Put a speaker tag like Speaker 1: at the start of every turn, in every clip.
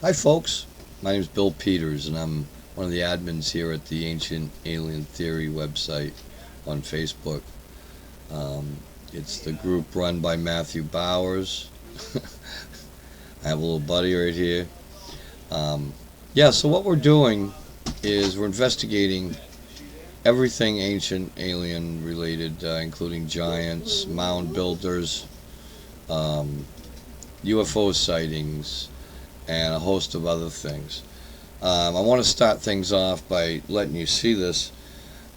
Speaker 1: Hi folks, my name is Bill Peters and I'm one of the admins here at the Ancient Alien Theory website on Facebook. It's the group run by Matthew Bowers. I have a little buddy right here. So what we're doing is we're investigating everything ancient alien related, including giants, mound builders, UFO sightings, and a host of other things. I want to start things off by letting you see this.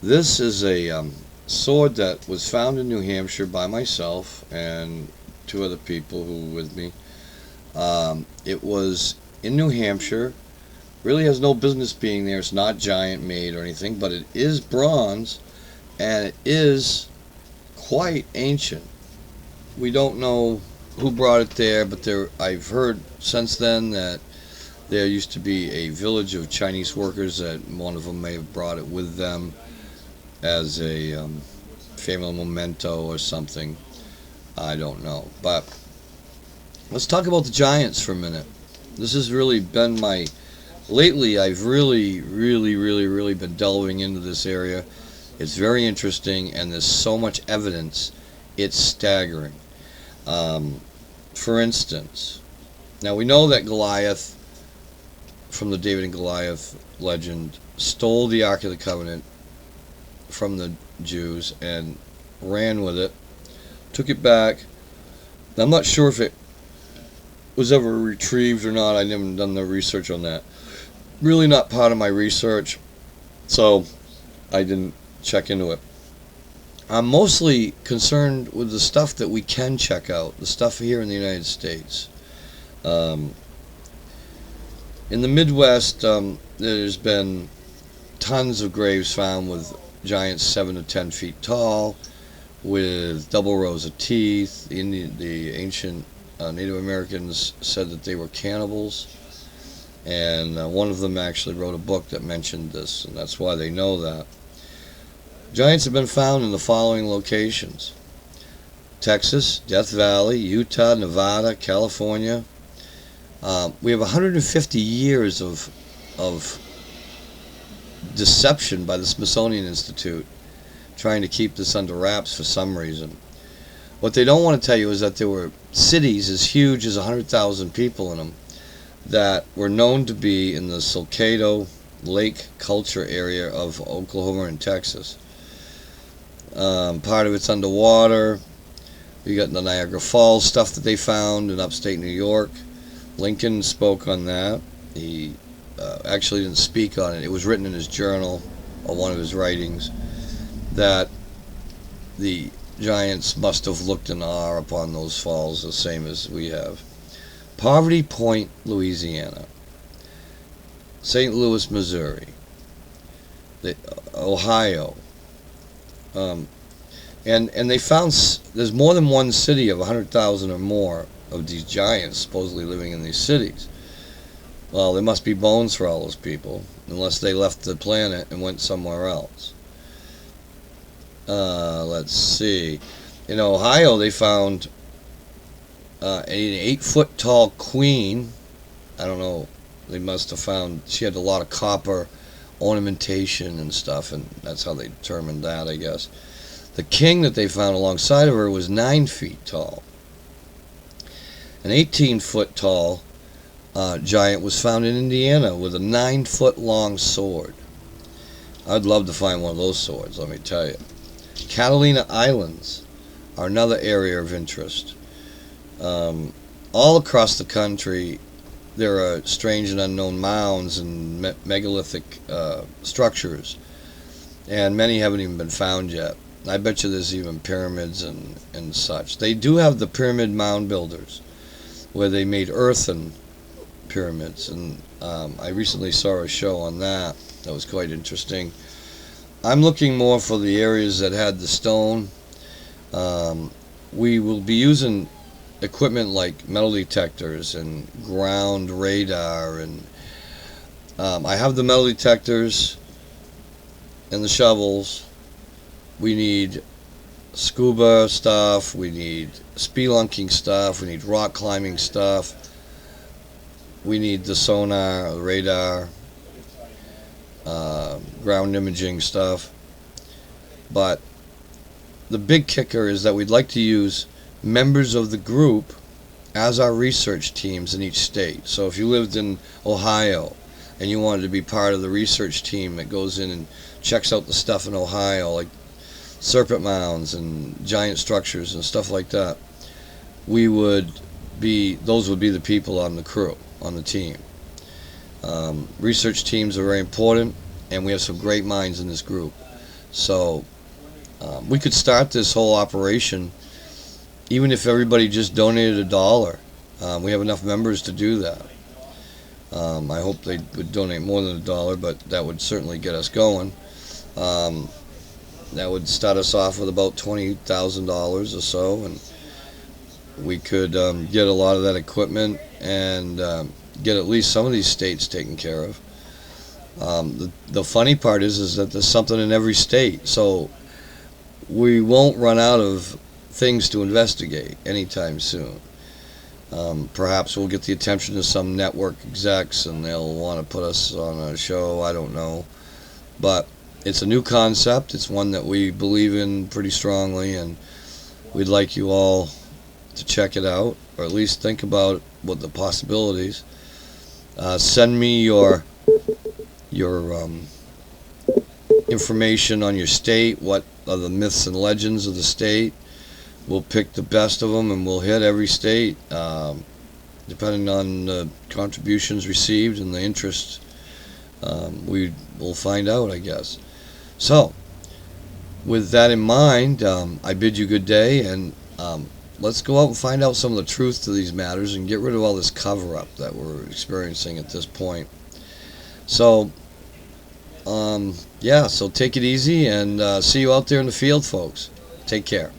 Speaker 1: This is a sword that was found in New Hampshire by myself and two other people who were with me. It was in New Hampshire. Really has no business being there. It's not giant made or anything, but it is bronze and it is quite ancient. We don't know who brought it there, but I've heard since then that there used to be a village of Chinese workers that one of them may have brought it with them as a family memento or something. I don't know. But let's talk about the giants for a minute. This has really been lately I've really been delving into this area. It's very interesting and there's so much evidence, it's staggering. For instance, now we know that Goliath, from the David and Goliath legend, stole the Ark of the Covenant from the Jews and ran with it, took it back. I'm not sure if it was ever retrieved or not. I haven't done the research on that. Really not part of my research, so I didn't check into it. I'm mostly concerned with the stuff that we can check out, the stuff here in the United States. In the Midwest, there's been tons of graves found with giants 7 to 10 feet tall, with double rows of teeth. The ancient Native Americans said that they were cannibals, and one of them actually wrote a book that mentioned this, and that's why they know that. Giants have been found in the following locations: Texas, Death Valley, Utah, Nevada, California. We have 150 years of deception by the Smithsonian Institute trying to keep this under wraps for some reason. What they don't want to tell you is that there were cities as huge as 100,000 people in them that were known to be in the Salcedo Lake culture area of Oklahoma and Texas. Part of it's underwater. You got the Niagara Falls stuff that they found in upstate New York. Lincoln spoke on that. He actually didn't speak on it. It was written in his journal, or one of his writings, that the giants must have looked in awe upon those falls the same as we have. Poverty Point, Louisiana. St. Louis, Missouri. Ohio. And they found there's more than one city of 100,000 or more of these giants supposedly living in these cities. Well, there must be bones for all those people, unless they left the planet and went somewhere else. Let's see. In Ohio, they found an 8-foot tall queen. I don't know. They must have found she had a lot of copper ornamentation and stuff, and that's how they determined that, I guess. The king that they found alongside of her was 9 feet tall. An 18-foot tall giant was found in Indiana with a 9-foot long sword. I'd love to find one of those swords, let me tell you. Catalina Islands are another area of interest. All across the country, there are strange and unknown mounds and megalithic structures, and many haven't even been found yet. I bet you there's even pyramids and such. They do have the pyramid mound builders, where they made earthen pyramids, and I recently saw a show on that. That was quite interesting. I'm looking more for the areas that had the stone. We will be using equipment like metal detectors and ground radar, and I have the metal detectors and the shovels. We need scuba stuff, we need spelunking stuff, we need rock climbing stuff. we need the sonar, the radar, ground imaging stuff. But the big kicker is that we'd like to use members of the group as our research teams in each state. So if you lived in Ohio and you wanted to be part of the research team that goes in and checks out the stuff in Ohio, like serpent mounds and giant structures and stuff like that, those would be the people on the crew, on the team. Research teams are very important, and we have some great minds in this group. So we could start this whole operation even if everybody just donated $1. We have enough members to do that. I hope they would donate more than $1, but that would certainly get us going. That would start us off with about $20,000 or so, and we could get a lot of that equipment and get at least some of these states taken care of. The funny part is that there's something in every state, so we won't run out of things to investigate anytime soon. Perhaps we'll get the attention of some network execs and they'll want to put us on a show, I don't know. But it's a new concept, it's one that we believe in pretty strongly, and we'd like you all to check it out, or at least think about what the possibilities. Send me your information on your state, what are the myths and legends of the state. We'll pick the best of them and we'll hit every state, depending on the contributions received and the interest. We will find out, I guess. So, with that in mind, I bid you good day, and let's go out and find out some of the truth to these matters and get rid of all this cover-up that we're experiencing at this point. So, yeah, so take it easy, and see you out there in the field, folks. Take care.